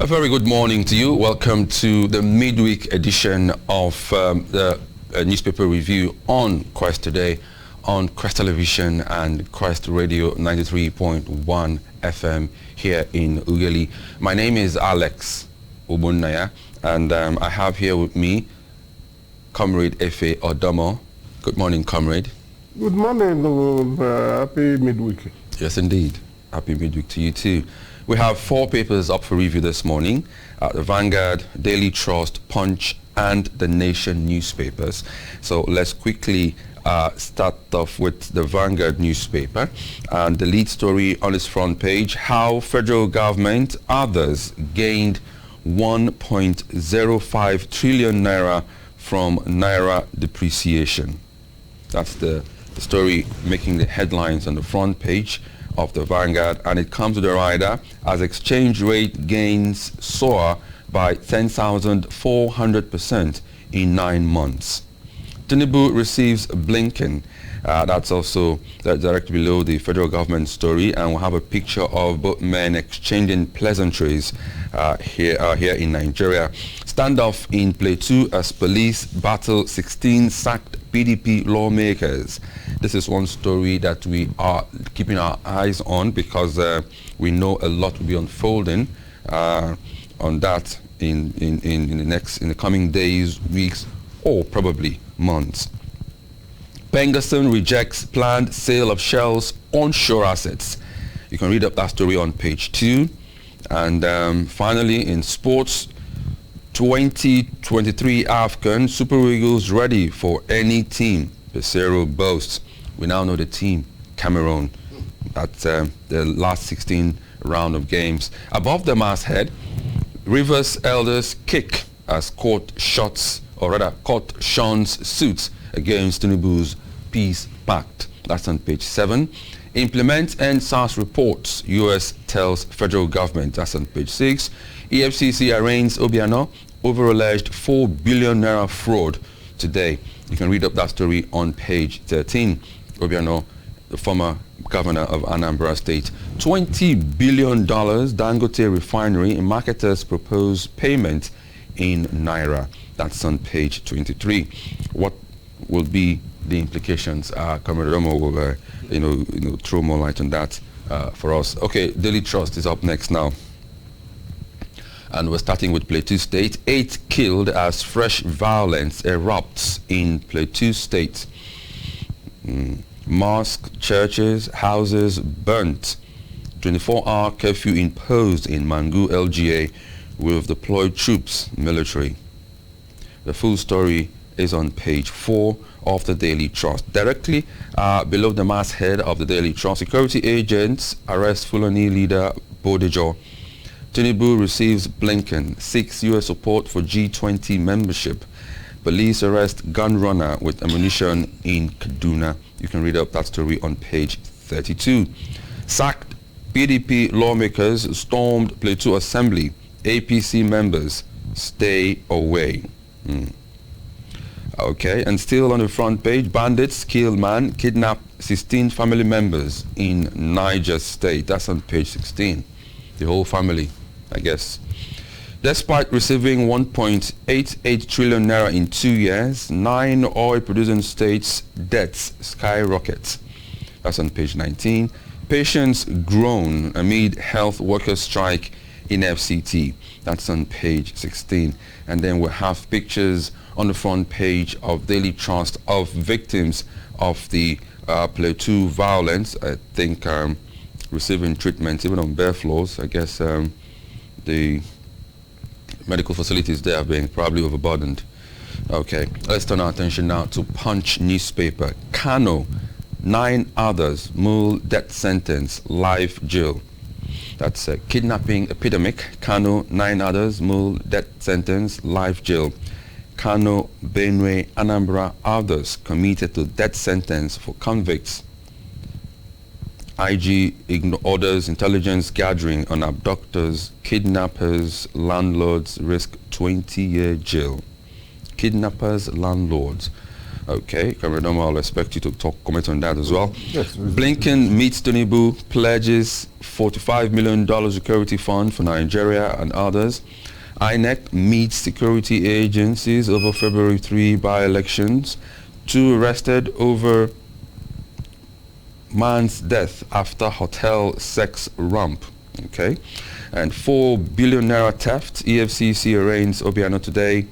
A very good morning to you. Welcome to the midweek edition of the newspaper review on Quest Today, on Quest Television and Quest Radio 93.1 FM here in Ughelli. My name is Alex Obunnaya, and I have here with me Comrade Efe Odomo. Good morning, Comrade. Good morning. Happy midweek. Yes, indeed. Happy midweek to you too. We have 4 papers up for review this morning, the Vanguard, Daily Trust, Punch and the Nation newspapers. So let's quickly start off with the Vanguard newspaper. And the lead story on its front page, how federal government, others gained 1.05 trillion naira from naira depreciation. That's the story making the headlines on the front page of the Vanguard, and it comes with a rider as exchange rate gains soar by 10,400% in 9 months. Tinubu receives Blinken. That's also directly below the federal government story, and we'll have a picture of both men exchanging pleasantries here in Nigeria. Standoff in Plateau as police battle 16 sacked PDP lawmakers. This is one story that we are keeping our eyes on because we know a lot will be unfolding on that in the coming days, weeks, or probably months. Pengerson rejects planned sale of Shell's onshore assets. You can read up that story on page 2. And finally, in sports, 2023 AFCON Super Eagles ready for any team, Pesero boasts. We now know the team, Cameroon, at the last 16 round of games. Above the masthead, Rivers elders kick as court shuns suits against Tinubu's peace pact. That's on page 7. Implement NSAS reports, US tells federal government. That's on page 6. EFCC arraigns Obiano over alleged 4 billion naira fraud today. You can read up that story on page 13. Obiano, the former governor of Anambra State. $20 billion Dangote refinery and marketers propose payment in naira. That's on page 23. What will be the implications? Comrade Romo will throw more light on that for us. Okay, Daily Trust is up next now. And we're starting with Plateau State. 8 killed as fresh violence erupts in Plateau State. Mosques, churches, houses burnt. 24-hour curfew imposed in Mangu LGA with deployed troops, military. The full story is on page 4 of the Daily Trust. Directly below the masthead of the Daily Trust, security agents arrest Fulani leader Bodejo. Tinubu receives Blinken, seeks U.S. support for G20 membership. Police arrest gun runner with ammunition in Kaduna. You can read up that story on page 32. Sacked PDP lawmakers stormed Plateau Assembly. APC members stay away. Okay, and still on the front page, bandits kill man, kidnap 16 family members in Niger State. That's on page 16. The whole family, I guess. Despite receiving 1.88 trillion naira in 2 years, 9 oil-producing states' debts skyrocket. That's on page 19. Patients groan amid health workers' strike in FCT. That's on page 16. And then we'll have pictures on the front page of Daily Trust of victims of the Plateau violence. I think receiving treatment even on bare floors. I guess the medical facilities there have been probably overburdened. Okay, let's turn our attention now to Punch newspaper. Kano, 9 others, Mule death sentence, life jail. That's a kidnapping epidemic. Kano, 9 others, Mule death sentence, life jail. Kano, Benue, Anambra, others committed to death sentence for convicts. IG orders intelligence gathering on abductors, kidnappers, landlords risk 20-year jail. Kidnappers, landlords. Okay, Cameron Doma, I'll expect you to comment on that as well. Yes. Blinken meets Tinubu, pledges $45 million security fund for Nigeria and others. INEC meets security agencies over February 3 by-elections. 2 arrested over man's death after hotel sex romp. Okay, and 4 billion naira theft. EFCC arraigns Obiano today.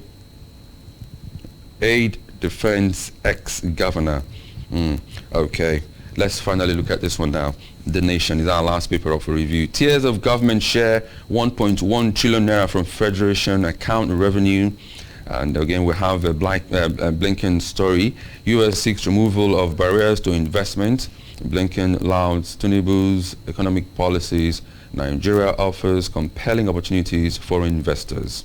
Aid defends ex-governor. Okay, let's finally look at this one now. The Nation is our last paper of review. Tiers of government share 1.1 trillion naira from Federation account revenue. And again, we have a Blinken story. U.S. seeks removal of barriers to investment. Blinken lauds Tinubu's economic policies. Nigeria offers compelling opportunities for investors.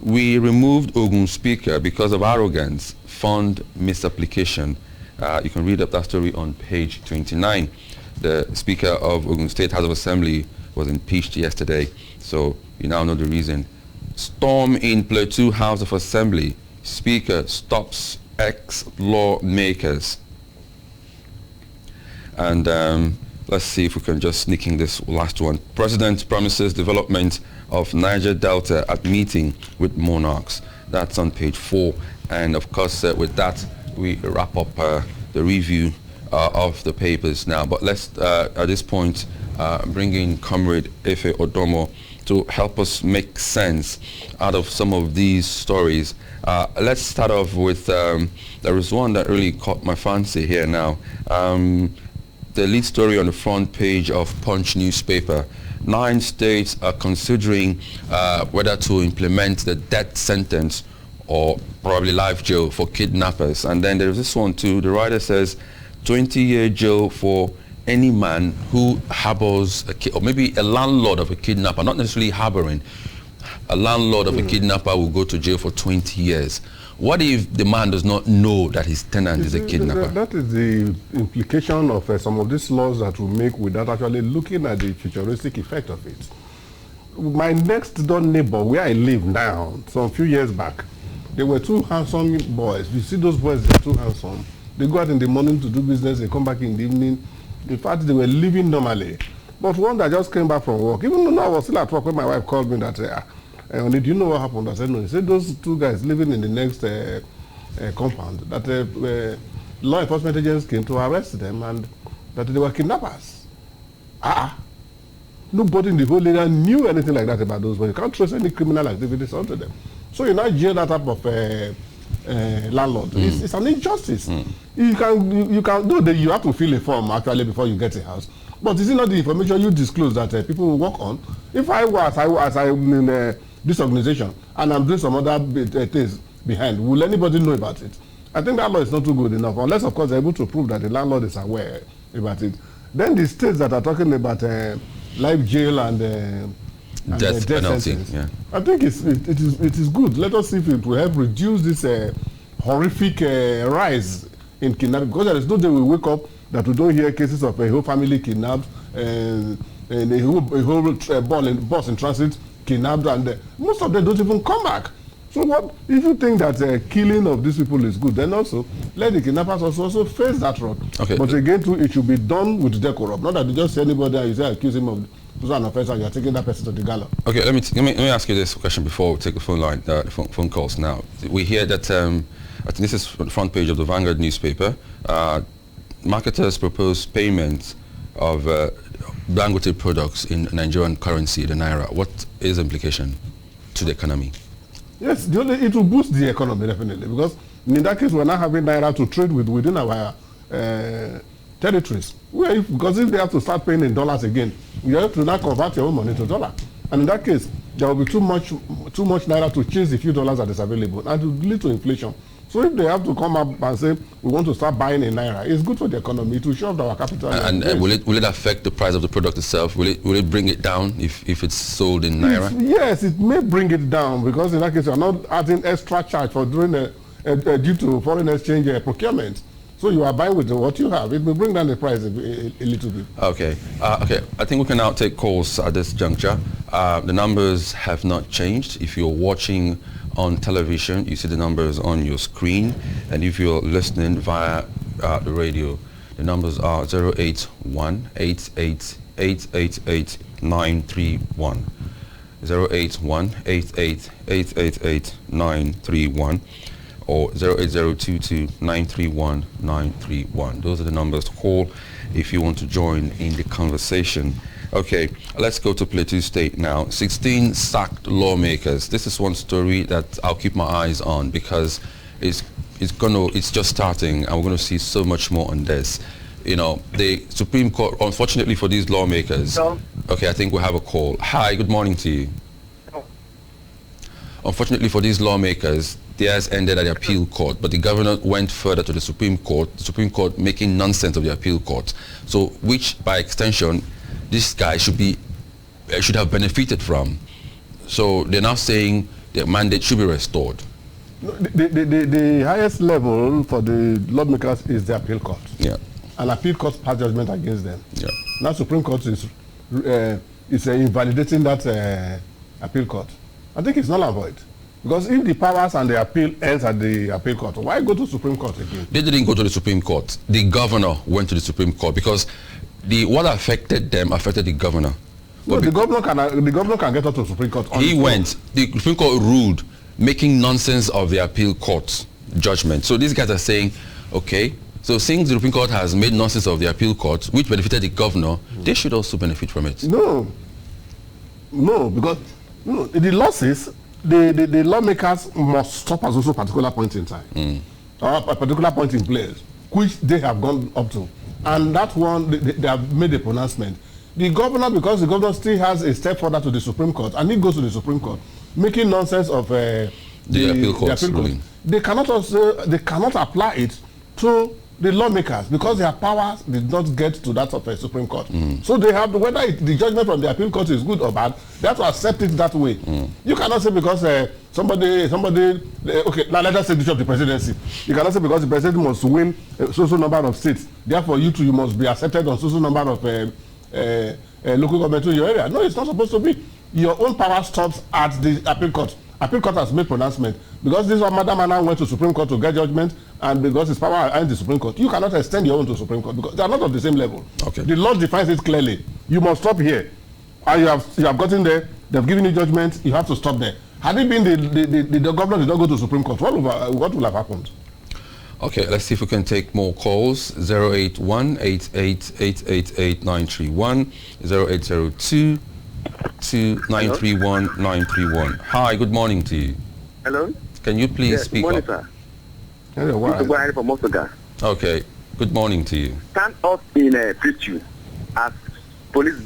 We removed Ogun Speaker because of arrogance, fund misapplication. You can read up that story on page 29. The Speaker of Ogun State House of Assembly was impeached yesterday, so you now know the reason. Storm in Plateau House of Assembly. Speaker stops ex-lawmakers. And let's see if we can just sneak in this last one. President promises development of Niger Delta at meeting with monarchs. That's on page 4. And of course, with that, we wrap up the review of the papers now. But let's, at this point, bring in Comrade Efe Odomo to help us make sense out of some of these stories. Let's start off with, there was one that really caught my fancy here now. The lead story on the front page of Punch newspaper. 9 states are considering whether to implement the death sentence or probably life jail for kidnappers. And then there's this one too. The writer says 20-year jail for any man who harbors a kid, or maybe a landlord of a kidnapper, not necessarily harboring. A landlord of a kidnapper will go to jail for 20 years. What if the man does not know that his tenant is a kidnapper? That is the implication of some of these laws that we make without actually looking at the futuristic effect of it. My next door neighbor, where I live now, some few years back, there were 2 handsome boys. You see those boys, they're too handsome. They go out in the morning to do business, they come back in the evening. In fact, they were living normally. But one that just came back from work, even though I was still at work when my wife called me that, do you know what happened? I said, no. He said, those 2 guys living in the next compound, that law enforcement agents came to arrest them and that they were kidnappers. Nobody in the whole area knew anything like that about those boys. You can't trace any criminal activities onto them. So you now jail that type of landlord. It's an injustice. You can though you have to fill a form actually before you get a house. But is it not the information you disclose that people will work on? If I was in this organization and I'm doing some other things behind, will anybody know about it? I think that law is not too good enough, unless of course they're able to prove that the landlord is aware about it. Then the states that are talking about life jail and death penalty. Sentence, yeah. I think it is good. Let us see if it will help reduce this horrific rise in kidnapping, because there is no day we wake up that we don't hear cases of a whole family kidnapped and a whole bus in transit kidnapped, and most of them don't even come back. So what if you think that killing of these people is good, then also let the kidnappers also face that road. Okay. But again, too, it should be done with decorum, not that you just say anybody and you say accuse him of an offense and you're taking that person to the gallows. Okay, let me ask you this question before we take the phone line, phone calls now. We hear that I think this is from the front page of the Vanguard newspaper. Marketers propose payment of Dangote products in Nigerian currency, the naira. What is the implication to the economy? Yes, it will boost the economy definitely, because in that case we're not having naira to trade with within our territories. Because if they have to start paying in dollars again, you have to now convert your own money to dollar. And in that case, there will be too much naira to chase the few dollars that is available, and it will lead to inflation. So if they have to come up and say, we want to start buying in naira, it's good for the economy. It will shove our capital. And will it affect the price of the product itself? Will it bring it down if it's sold in naira? Yes, it may bring it down, because in that case, you're not adding extra charge for doing due to foreign exchange procurement. So you are buying with what you have. It will bring down the price a little bit. Okay. Okay. I think we can now take calls at this juncture. The numbers have not changed. If you're watching on television, you see the numbers on your screen. And if you're listening via the radio, the numbers are 081-88-888-931. 081-88-888-931 or 08022-931-931. Those are the numbers to call if you want to join in the conversation. Okay, let's go to Plateau State now. 16 sacked lawmakers. This is one story that I'll keep my eyes on because it's just starting, and we're going to see so much more on this. You know, the Supreme Court, unfortunately for these lawmakers. No. Okay, I think we have a call. Hi, good morning to you. Unfortunately for these lawmakers, theirs ended at the appeal court, but the governor went further to the Supreme Court making nonsense of the appeal court. So, which by extension, this guy should have benefited from. So they're now saying their mandate should be restored. The highest level for the lawmakers is the appeal court. Yeah. And appeal court pass judgment against them. Yeah. Now Supreme Court is invalidating that appeal court. I think it's null and void. Because if the powers and the appeal ends at the appeal court, why go to Supreme Court again? They didn't go to the Supreme Court. The governor went to the Supreme Court because what affected them affected the governor. No, the governor can get up to the Supreme Court. He went. The Supreme Court ruled, making nonsense of the appeal court's judgment. So these guys are saying, okay, so since the Supreme Court has made nonsense of the appeal court, which benefited the governor, they should also benefit from it. No, because the losses, the lawmakers must stop at also a particular point in time, or a particular point in place, which they have gone up to. And that one, they have made a pronouncement. The governor, because the governor still has a step further to the Supreme Court, and he goes to the Supreme Court, making nonsense of the appeal court ruling. They cannot apply it to the lawmakers because their powers did not get to that of a Supreme Court. So they have, whether the judgment from the appeal court is good or bad, they have to accept it that way. You cannot say because somebody, okay, now let us say the issue of the presidency. You cannot say because the president must win a so number of seats, therefore you must be accepted on so number of local government in your area. No, it's not supposed to be. Your own power stops at the appeal court. Appeal court has made pronouncement. Because this one, Madam Anna went to Supreme Court to get judgment, and because his power ends the Supreme Court, you cannot extend your own to Supreme Court because they are not of the same level. Okay. The law defines it clearly. You must stop here. And you have gotten there, they've given you judgment, you have to stop there. Had it been the governor did not go to Supreme Court, what would have happened? Okay, let's see if we can take more calls. 081-88-888-931, 0802-931-931. Hi, good morning to you. Hello? Can you please speak good morning, up? Sir. Hello, why? From Mosoga. Okay, good morning to you. Stand up in a preach as police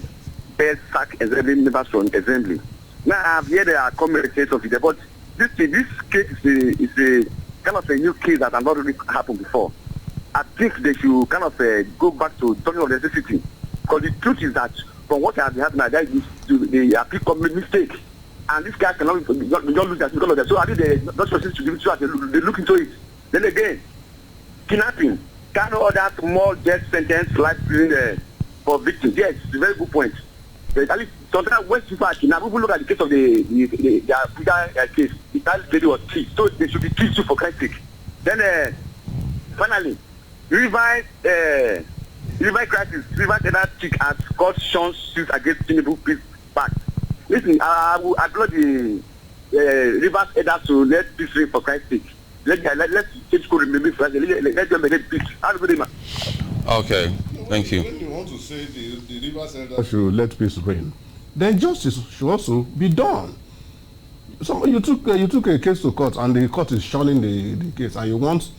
bear sack assembly members from assembly. Now I've heard there are commentaries of it, but this case is a kind of a new case that has not really happened before. I think they should kind of go back to talking of the necessity. Because the truth is that from what has happened, that is the appeal commit mistake. And this guy cannot lose that because of that. So I think they not supposed to give it to us. They look into it. Then again, kidnapping. Can order more death sentence life prison for victims. Yes, it's a very good point. But at least sometimes when people are kidnapped, people look at the case of the case. That lady was killed. So they should be killed too for Christ's sake. Then finally, River crisis. River Tenant chick has got Sean's suit against Tinubu peace back. Listen, I will applaud the Rivers Elders to let peace reign for Christ's sake. Let's change code maybe first. Let them make peace. Okay, thank you. When you want to say the Rivers Elders should let peace reign, then justice should also be done. You took a case to court and the court is shunning the case and you want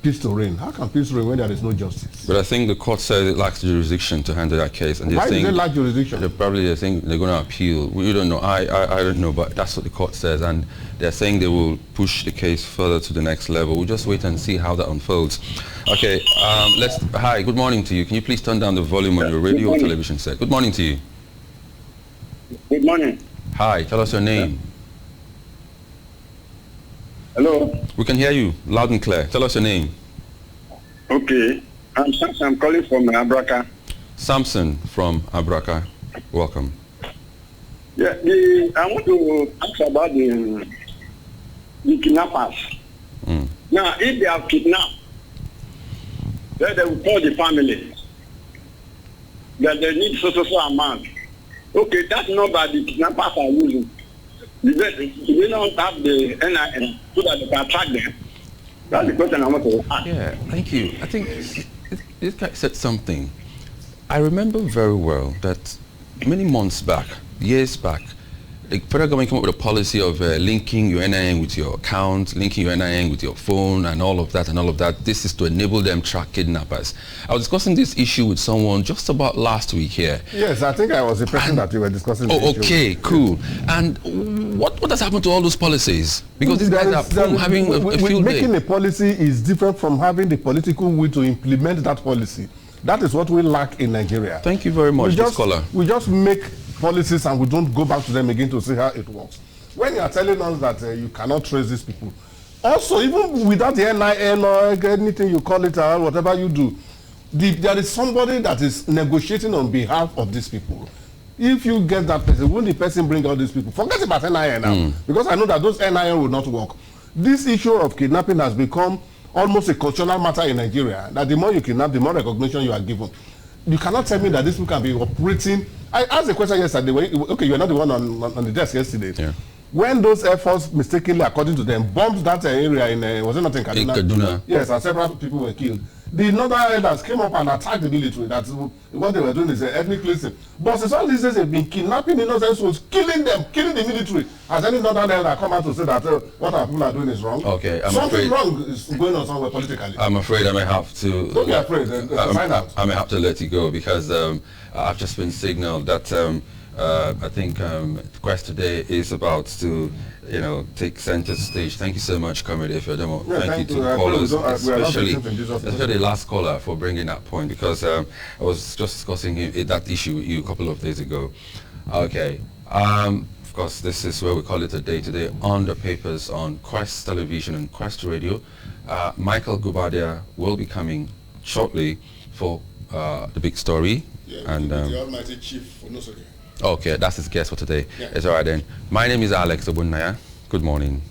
peace to reign. How can peace reign when there is no justice? But I think the court said it lacks jurisdiction to handle that case. And why does it lack jurisdiction? They think they're going to appeal. We don't know. I don't know, but that's what the court says. And they're saying they will push the case further to the next level. We'll just wait and see how that unfolds. Okay, hi, good morning to you. Can you please turn down the volume on your radio or television set? Good morning to you. Good morning. Hi, tell us your name. Hello. We can hear you loud and clear. Tell us your name. Okay. I'm Samson. I'm calling from Abraka. Samson from Abraka. Welcome. Yeah, I want to ask about the kidnappers. Now, if they have kidnapped, then they will call the family that they need so amount. Okay, that number the kidnappers are using. They don't have the NIN so that they can track them. That's the question I want to ask. Yeah, thank you. I think this guy said something. I remember very well that many months back, years back, the federal government came up with a policy of linking your NIN with your account, linking your NIN with your phone, and all of that and all of that. This is to enable them track kidnappers. I was discussing this issue with someone just about last week here. Yes, I think I was the person that you were discussing this issue. Okay, cool. And what has happened to all those policies? Because these guys are having a field day. Making a policy is different from having the political will to implement that policy. That is what we lack in Nigeria. Thank you very much, scholar. We just make policies and we don't go back to them again to see how it works. When you are telling us that you cannot trace these people, also even without the NIN or anything you call it or whatever you do, there is somebody that is negotiating on behalf of these people. If you get that person, will the person bring all these people? Forget about NIN now, because I know that those NIN will not work. This issue of kidnapping has become almost a cultural matter in Nigeria, that the more you kidnap, the more recognition you are given. You cannot tell me that these people can be operating. I asked a question yesterday. Okay, you're not the one on the desk yesterday. Yeah. When those Air Force mistakenly, according to them, bombed that area in, was it not in Kaduna? In Kaduna. Yes, and several people were killed. The northern elders came up and attacked the military. That's what they were doing is ethnic cleansing. But since all these days they've been kidnapping innocent souls, killing them, killing the military. Has any northern elder come out to say that what our people are doing is wrong? Okay, something wrong is going on somewhere politically. I'm afraid I may have to. Don't be afraid. Find out. I may have to let you go because I've just been signaled that I think Quest today is about to, take center stage. Thank you so much, Comrade Ifeodemo. Yeah, thank you to the callers, especially the last caller for bringing that point, because I was just discussing that issue with you a couple of days ago. Okay. Of course, this is where we call it a day today on the papers on Quest Television and Quest Radio. Michael Gubadia will be coming shortly for the big story. Yeah, and the Almighty Chief Onosoke. Okay, that's his guest for today. Yeah. It's all right then. My name is Alex Obunnaya. Good morning.